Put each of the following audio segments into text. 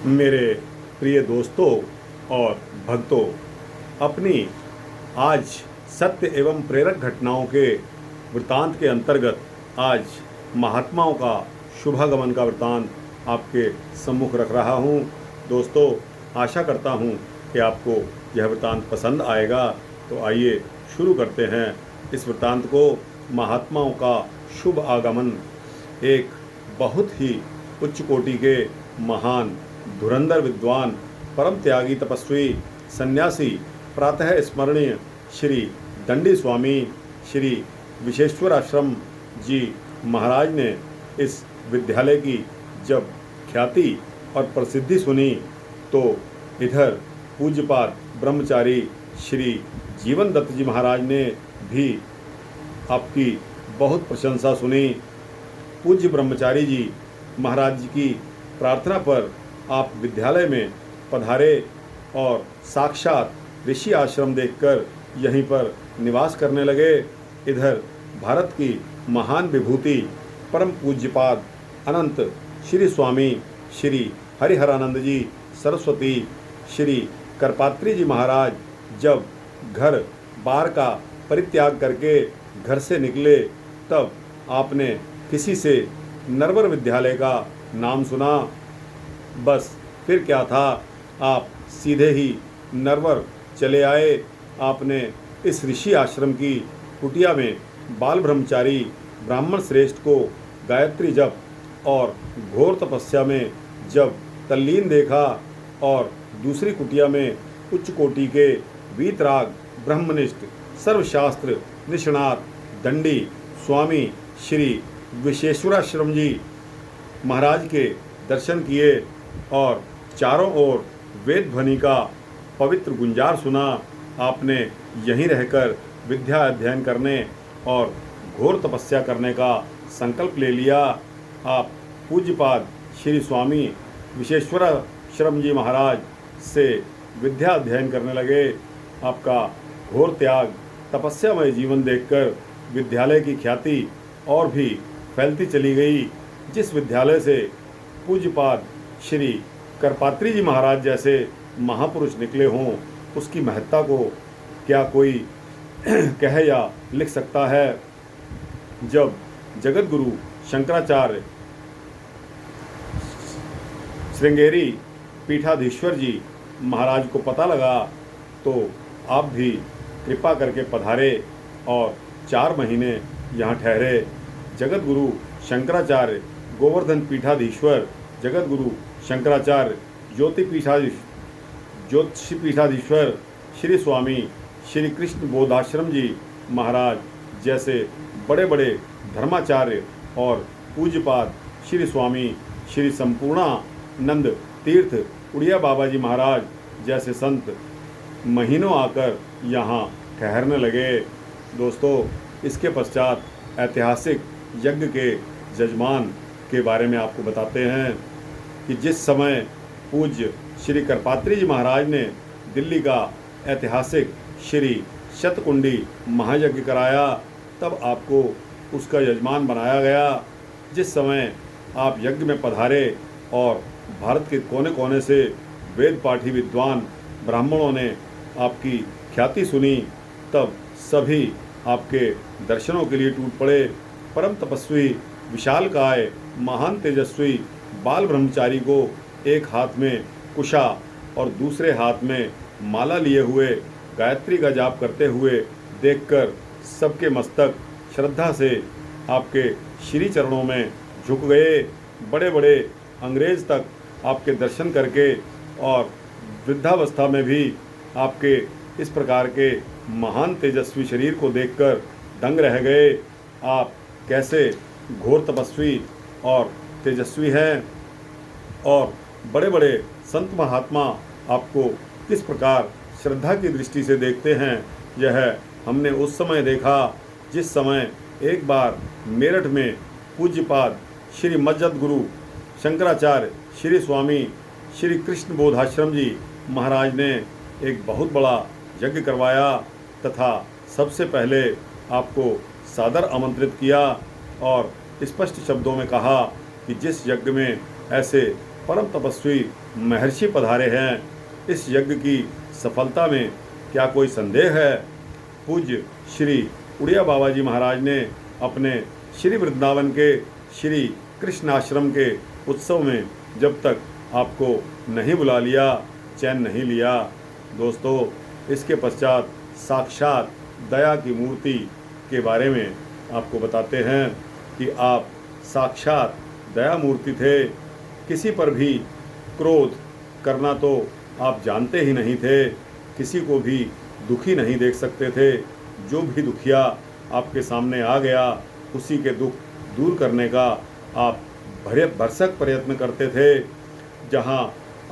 मेरे प्रिय दोस्तों और भक्तों, अपनी आज सत्य एवं प्रेरक घटनाओं के वृत्तांत के अंतर्गत आज महात्माओं का शुभागमन का वृत्तांत आपके सम्मुख रख रहा हूँ। दोस्तों, आशा करता हूँ कि आपको यह वृत्तांत पसंद आएगा। तो आइए शुरू करते हैं इस वृत्तांत को। महात्माओं का शुभ आगमन। एक बहुत ही उच्च कोटि के महान धुरंधर विद्वान, परम त्यागी, तपस्वी, सन्यासी, प्रातः स्मरणीय श्री दंडी स्वामी श्री विश्वेश्वर आश्रम जी महाराज ने इस विद्यालय की जब ख्याति और प्रसिद्धि सुनी तो इधर पूज्यपाद ब्रह्मचारी श्री जीवन दत्त जी महाराज ने भी आपकी बहुत प्रशंसा सुनी। पूज्य ब्रह्मचारी जी महाराज जी की प्रार्थना पर आप विद्यालय में पधारे और साक्षात ऋषि आश्रम देखकर यहीं पर निवास करने लगे। इधर भारत की महान विभूति परम पूज्यपाद अनंत श्री स्वामी श्री हरिहरानंद जी सरस्वती श्री करपात्री जी महाराज जब घर बार का परित्याग करके घर से निकले तब आपने किसी से नरवर विद्यालय का नाम सुना। बस फिर क्या था, आप सीधे ही नरवर चले आए। आपने इस ऋषि आश्रम की कुटिया में बाल ब्रह्मचारी ब्राह्मण श्रेष्ठ को गायत्री जप और घोर तपस्या में जब तल्लीन देखा और दूसरी कुटिया में उच्च कोटि के वीतराग ब्रह्मनिष्ठ सर्वशास्त्र निष्णात दंडी स्वामी श्री विश्वेश्वराश्रम जी महाराज के दर्शन किए और चारों ओर वेद ध्वनि का पवित्र गुंजार सुना। आपने यहीं रहकर विद्या अध्ययन करने और घोर तपस्या करने का संकल्प ले लिया। आप पूज्यपाद श्री स्वामी विश्वेश्वराश्रम जी महाराज से विद्या अध्ययन करने लगे। आपका घोर त्याग, तपस्यामय जीवन देखकर विद्यालय की ख्याति और भी फैलती चली गई। जिस विद्यालय से पूज्यपाद श्री करपात्री जी महाराज जैसे महापुरुष निकले हों, उसकी महत्ता को क्या कोई कह या लिख सकता है। जब जगत गुरु शंकराचार्य श्रृंगेरी पीठाधीश्वर जी महाराज को पता लगा तो आप भी कृपा करके पधारे और 4 महीने यहाँ ठहरे। जगत गुरु शंकराचार्य गोवर्धन पीठाधीश्वर, जगत गुरु शंकराचार्य ज्योतिषी पीठाधीश्वर श्री स्वामी श्री कृष्ण बोधाश्रम जी महाराज जैसे बड़े बड़े धर्माचार्य और पूज्यपाद श्री स्वामी श्री संपूर्णानंद तीर्थ उड़िया बाबा जी महाराज जैसे संत महीनों आकर यहाँ ठहरने लगे। दोस्तों, इसके पश्चात ऐतिहासिक यज्ञ के जजमान के बारे में आपको बताते हैं कि जिस समय पूज्य श्री करपात्री जी महाराज ने दिल्ली का ऐतिहासिक श्री शतकुंडी महायज्ञ कराया, तब आपको उसका यजमान बनाया गया। जिस समय आप यज्ञ में पधारे और भारत के कोने कोने से वेद पाठी विद्वान ब्राह्मणों ने आपकी ख्याति सुनी, तब सभी आपके दर्शनों के लिए टूट पड़े। परम तपस्वी, विशालकाय, महान तेजस्वी बाल ब्रह्मचारी को एक हाथ में कुशा और दूसरे हाथ में माला लिए हुए गायत्री का जाप करते हुए देखकर सबके मस्तक श्रद्धा से आपके श्री चरणों में झुक गए। बड़े बड़े अंग्रेज तक आपके दर्शन करके और वृद्धावस्था में भी आपके इस प्रकार के महान तेजस्वी शरीर को देखकर दंग रह गए। आप कैसे घोर तपस्वी और तेजस्वी हैं और बड़े बड़े संत महात्मा आपको किस प्रकार श्रद्धा की दृष्टि से देखते हैं, यह हमने उस समय देखा जिस समय एक बार मेरठ में पूज्यपाद श्री मज्जत गुरु शंकराचार्य श्री स्वामी श्री कृष्ण बोधाश्रम जी महाराज ने एक बहुत बड़ा यज्ञ करवाया तथा सबसे पहले आपको सादर आमंत्रित किया और स्पष्ट शब्दों में कहा कि जिस यज्ञ में ऐसे परम तपस्वी महर्षि पधारे हैं। इस यज्ञ की सफलता में क्या कोई संदेह है? पूज्य श्री उड़िया बाबा जी महाराज ने अपने श्री वृंदावन के श्री कृष्णाश्रम के उत्सव में जब तक आपको नहीं बुला लिया, चैन नहीं लिया। दोस्तों, इसके पश्चात साक्षात दया की मूर्ति के बारे में आपको बताते हैं कि आप साक्षात दया मूर्ति थे। किसी पर भी क्रोध करना तो आप जानते ही नहीं थे, किसी को भी दुखी नहीं देख सकते थे। जो भी दुखिया आपके सामने आ गया, उसी के दुख दूर करने का आप भरसक प्रयत्न करते थे। जहां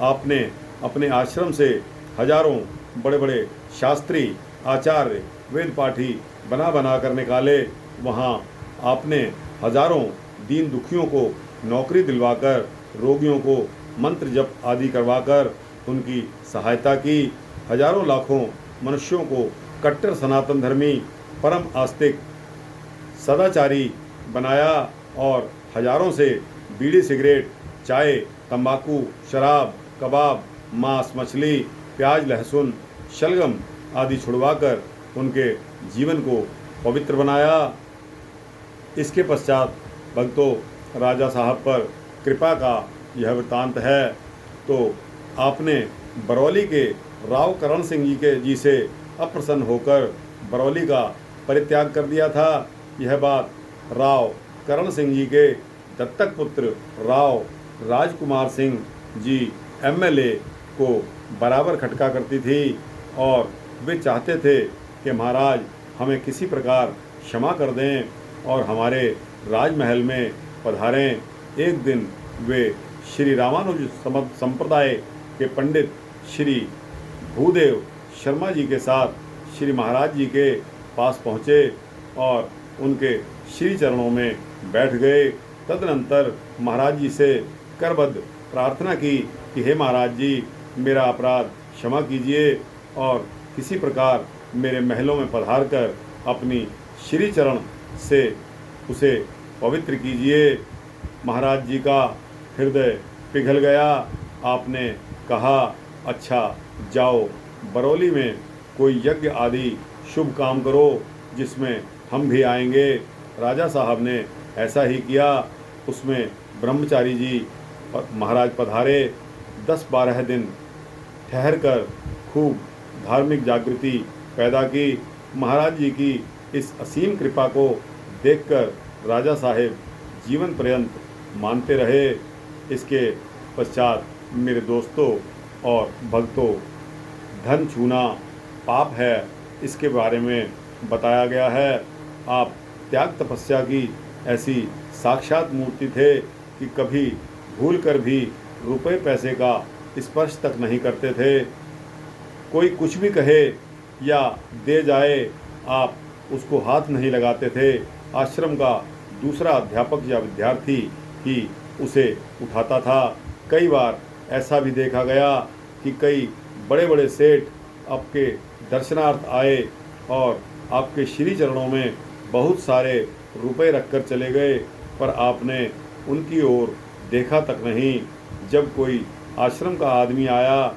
आपने अपने आश्रम से हजारों बड़े बड़े शास्त्री, आचार्य, वेद पाठी बना बना कर निकाले, वहां आपने हजारों दीन दुखियों को नौकरी दिलवाकर, रोगियों को मंत्र जप आदि करवाकर उनकी सहायता की। हजारों लाखों मनुष्यों को कट्टर सनातन धर्मी, परम आस्तिक, सदाचारी बनाया और हजारों से बीड़ी, सिगरेट, चाय, तंबाकू, शराब, कबाब, मांस, मछली, प्याज, लहसुन, शलगम आदि छुड़वाकर उनके जीवन को पवित्र बनाया। इसके पश्चात भक्तों, राजा साहब पर कृपा का यह वृत्तांत है। तो आपने बरौली के राव करण सिंह जी से अप्रसन्न होकर बरौली का परित्याग कर दिया था। यह बात राव करण सिंह जी के दत्तक पुत्र राव राजकुमार सिंह जी एमएलए को बराबर खटका करती थी और वे चाहते थे कि महाराज हमें किसी प्रकार क्षमा कर दें और हमारे राजमहल में पधारें। एक दिन वे श्री रामानुज संप्रदाय के पंडित श्री भूदेव शर्मा जी के साथ श्री महाराज जी के पास पहुँचे और उनके श्री चरणों में बैठ गए। तदनंतर महाराज जी से करबद्ध प्रार्थना की कि हे महाराज जी, मेरा अपराध क्षमा कीजिए और किसी प्रकार मेरे महलों में पधार कर अपनी श्री चरण से उसे पवित्र कीजिए। महाराज जी का हृदय पिघल गया। आपने कहा, अच्छा जाओ, बरौली में कोई यज्ञ आदि शुभ काम करो जिसमें हम भी आएंगे। राजा साहब ने ऐसा ही किया। उसमें ब्रह्मचारी जी महाराज पधारे। 10-12 दिन ठहरकर खूब धार्मिक जागृति पैदा की। महाराज जी की इस असीम कृपा को देखकर राजा साहेब जीवन पर्यंत मानते रहे। इसके पश्चात मेरे दोस्तों और भक्तों, धन छूना पाप है, इसके बारे में बताया गया है। आप त्याग तपस्या की ऐसी साक्षात मूर्ति थे कि कभी भूल कर भी रुपए पैसे का स्पर्श तक नहीं करते थे। कोई कुछ भी कहे या दे जाए, आप उसको हाथ नहीं लगाते थे। आश्रम का दूसरा अध्यापक या विद्यार्थी ही उसे उठाता था। कई बार ऐसा भी देखा गया कि कई बड़े बड़े सेठ आपके दर्शनार्थ आए और आपके श्री चरणों में बहुत सारे रुपए रखकर चले गए, पर आपने उनकी ओर देखा तक नहीं। जब कोई आश्रम का आदमी आया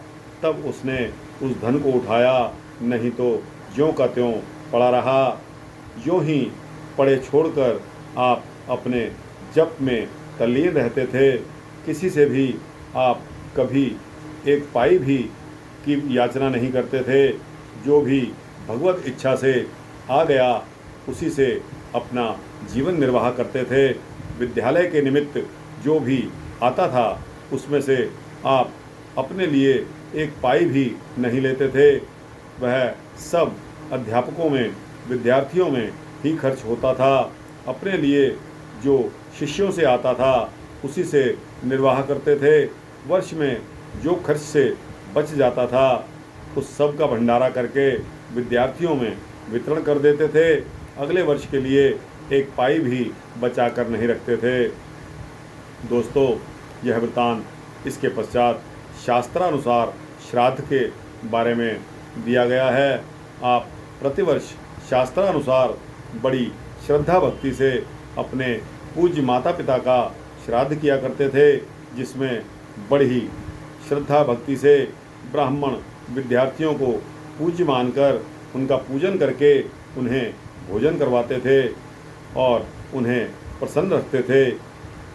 तब उसने उस धन को उठाया, नहीं तो ज्यों का त्यों पड़ा रहा। यूँ ही पड़े छोड़कर आप अपने जप में तल्लीन रहते थे। किसी से भी आप कभी एक पाई भी की याचना नहीं करते थे। जो भी भगवत इच्छा से आ गया उसी से अपना जीवन निर्वाह करते थे। विद्यालय के निमित्त जो भी आता था उसमें से आप अपने लिए एक पाई भी नहीं लेते थे। वह सब अध्यापकों में, विद्यार्थियों में ही खर्च होता था। अपने लिए जो शिष्यों से आता था उसी से निर्वाह करते थे। वर्ष में जो खर्च से बच जाता था उस सब का भंडारा करके विद्यार्थियों में वितरण कर देते थे। अगले वर्ष के लिए एक पाई भी बचा कर नहीं रखते थे। दोस्तों, यह वृत्तांत इसके पश्चात शास्त्रानुसार श्राद्ध के बारे में दिया गया है। आप प्रतिवर्ष शास्त्रानुसार बड़ी श्रद्धा भक्ति से अपने पूज्य माता पिता का श्राद्ध किया करते थे, जिसमें बड़ी श्रद्धा भक्ति से ब्राह्मण विद्यार्थियों को पूज्य मानकर उनका पूजन करके उन्हें भोजन करवाते थे और उन्हें प्रसन्न रखते थे।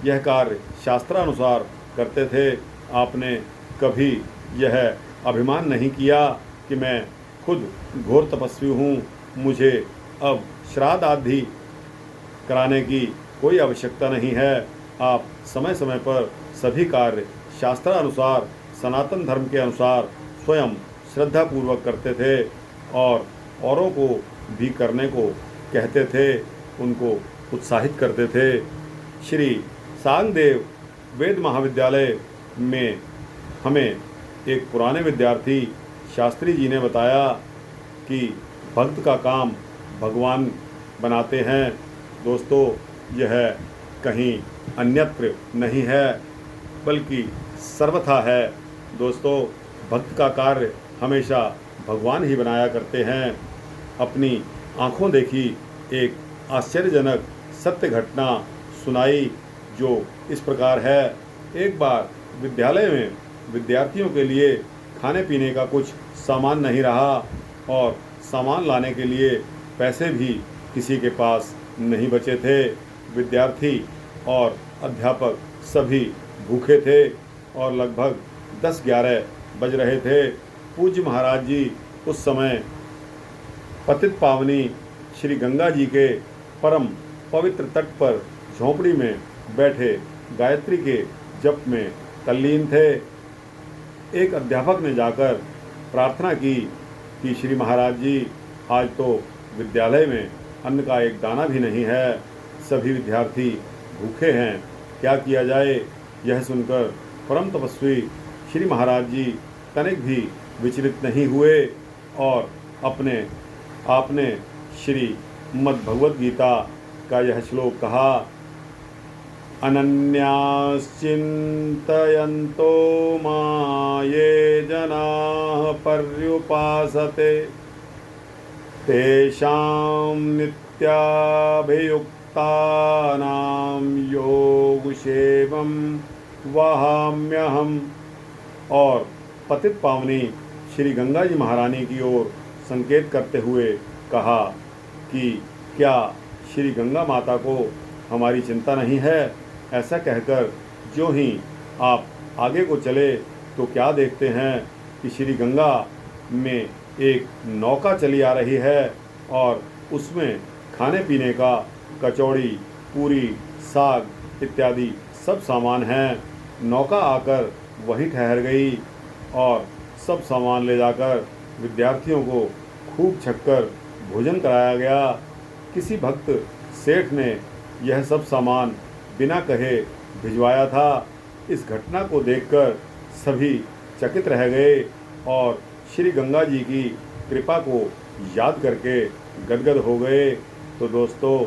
यह कार्य शास्त्रानुसार करते थे। आपने कभी यह अभिमान नहीं किया कि मैं खुद घोर तपस्वी हूँ, मुझे अब श्राद्ध आदि कराने की कोई आवश्यकता नहीं है। आप समय समय पर सभी कार्य शास्त्रानुसार सनातन धर्म के अनुसार स्वयं श्रद्धापूर्वक करते थे और औरों को भी करने को कहते थे, उनको उत्साहित करते थे। श्री सांगदेव वेद महाविद्यालय में हमें एक पुराने विद्यार्थी शास्त्री जी ने बताया कि भक्त का काम भगवान बनाते हैं। दोस्तों, यह कहीं अन्यत्र नहीं है बल्कि सर्वथा है। दोस्तों, भक्त का कार्य हमेशा भगवान ही बनाया करते हैं। अपनी आँखों देखी एक आश्चर्यजनक सत्य घटना सुनाई जो इस प्रकार है। एक बार विद्यालय में विद्यार्थियों के लिए खाने पीने का कुछ सामान नहीं रहा और सामान लाने के लिए पैसे भी किसी के पास नहीं बचे थे। विद्यार्थी और अध्यापक सभी भूखे थे और लगभग 10-11 बज रहे थे। पूज्य महाराज जी उस समय पतित पावनी श्री गंगा जी के परम पवित्र तट पर झोंपड़ी में बैठे गायत्री के जप में तल्लीन थे। एक अध्यापक ने जाकर प्रार्थना की कि श्री महाराज जी, आज तो विद्यालय में अन्न का एक दाना भी नहीं है, सभी विद्यार्थी भूखे हैं, क्या किया जाए। यह सुनकर परम तपस्वी श्री महाराज जी तनिक भी विचलित नहीं हुए और आपने श्री मद्भगवत गीता का यह श्लोक कहा, अनन्याश्चिन्तयन्तो मां ये जनाः पर्युपासते तेषां नित्याभियुक्तानां योगक्षेमं वहाम्यहम्। और पतित पावनी श्री गंगा जी महारानी की ओर संकेत करते हुए कहा कि क्या श्री गंगा माता को हमारी चिंता नहीं है। ऐसा कहकर जो ही आप आगे को चले तो क्या देखते हैं कि श्री गंगा में एक नौका चली आ रही है और उसमें खाने पीने का कचौड़ी, पूरी, साग इत्यादि सब सामान हैं। नौका आकर वहीं ठहर गई और सब सामान ले जाकर विद्यार्थियों को खूब छककर भोजन कराया गया। किसी भक्त सेठ ने यह सब सामान बिना कहे भिजवाया था। इस घटना को देखकर सभी चकित रह गए और श्री गंगा जी की कृपा को याद करके गदगद हो गए। तो दोस्तों,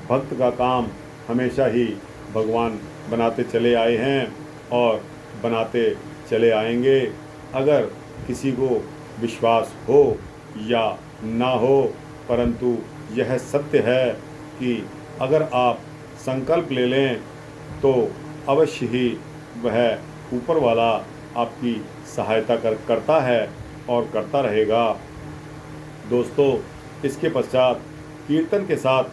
भक्त का काम हमेशा ही भगवान बनाते चले आए हैं और बनाते चले आएंगे। अगर किसी को विश्वास हो या ना हो, परंतु यह सत्य है कि अगर आप संकल्प ले लें तो अवश्य ही वह ऊपर वाला आपकी सहायता करता है और करता रहेगा। दोस्तों, इसके पश्चात कीर्तन के साथ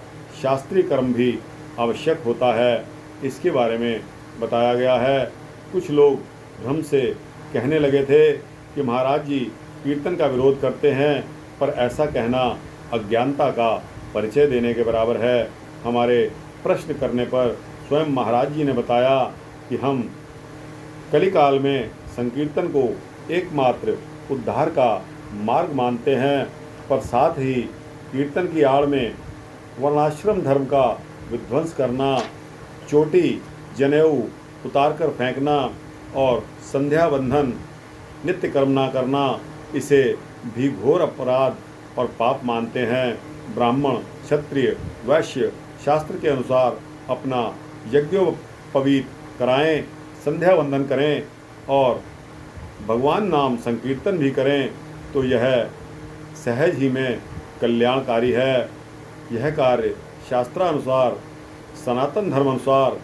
शास्त्रीय कर्म भी आवश्यक होता है। इसके बारे में बताया गया है। कुछ लोग भ्रम से कहने लगे थे कि महाराज जी कीर्तन का विरोध करते हैं, पर ऐसा कहना अज्ञानता का परिचय देने के बराबर है। हमारे प्रश्न करने पर स्वयं महाराज जी ने बताया कि हम कलिकाल में संकीर्तन को एकमात्र उद्धार का मार्ग मानते हैं, पर साथ ही कीर्तन की आड़ में वर्णाश्रम धर्म का विध्वंस करना, चोटी जनेऊ उतारकर फेंकना और संध्या बंधन नित्य कर्म ना करना, इसे भी घोर अपराध और पाप मानते हैं। ब्राह्मण, क्षत्रिय, वैश्य शास्त्र के अनुसार अपना यज्ञोपवीत कराएं, संध्या वंदन करें और भगवान नाम संकीर्तन भी करें तो यह सहज ही में कल्याणकारी है। यह कार्य शास्त्रानुसार, सनातन धर्म अनुसार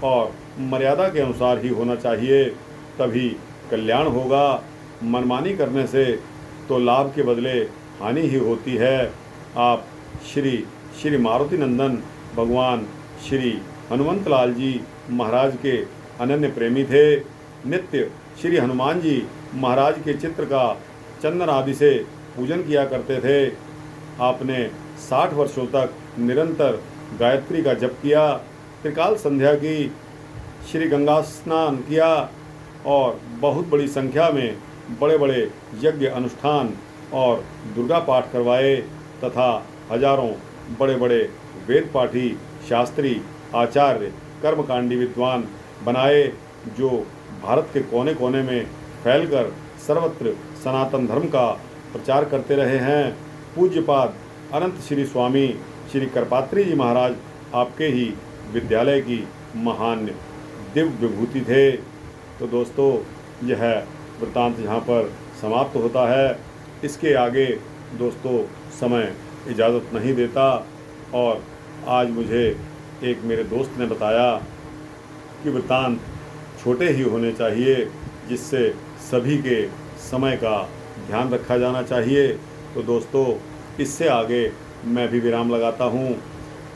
और मर्यादा के अनुसार ही होना चाहिए। तभी कल्याण होगा। मनमानी करने से तो लाभ के बदले हानि ही होती है। आप श्री श्री मारुति नंदन भगवान श्री हनुमंत लाल जी महाराज के अनन्य प्रेमी थे। नित्य श्री हनुमान जी महाराज के चित्र का चंदन आदि से पूजन किया करते थे। आपने 60 वर्षों तक निरंतर गायत्री का जप किया, त्रिकाल संध्या की, श्री गंगा स्नान किया और बहुत बड़ी संख्या में बड़े बड़े यज्ञ अनुष्ठान और दुर्गा पाठ करवाए तथा हजारों बड़े बड़े वेद पाठी शास्त्री आचार्य कर्मकांडी विद्वान बनाए, जो भारत के कोने कोने में फैलकर सर्वत्र सनातन धर्म का प्रचार करते रहे हैं। पूज्यपाद अनंत श्री स्वामी श्री करपात्री जी महाराज आपके ही विद्यालय की महान दिव्य विभूति थे। तो दोस्तों, यह वृत्तांत यहाँ पर समाप्त होता है। इसके आगे दोस्तों समय इजाज़त नहीं देता और आज मुझे एक मेरे दोस्त ने बताया कि वृत्तांत छोटे ही होने चाहिए, जिससे सभी के समय का ध्यान रखा जाना चाहिए। तो दोस्तों, इससे आगे मैं भी विराम लगाता हूँ।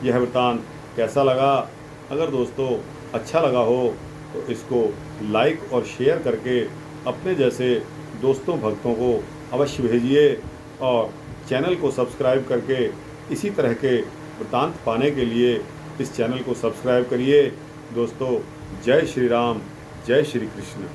यह वृत्तांत कैसा लगा? अगर दोस्तों अच्छा लगा हो तो इसको लाइक और शेयर करके अपने जैसे दोस्तों भक्तों को अवश्य भेजिए और चैनल को सब्सक्राइब करके इसी तरह के वृत्तांत पाने के लिए इस चैनल को सब्सक्राइब करिए। दोस्तों, जय श्री राम, जय श्री कृष्ण।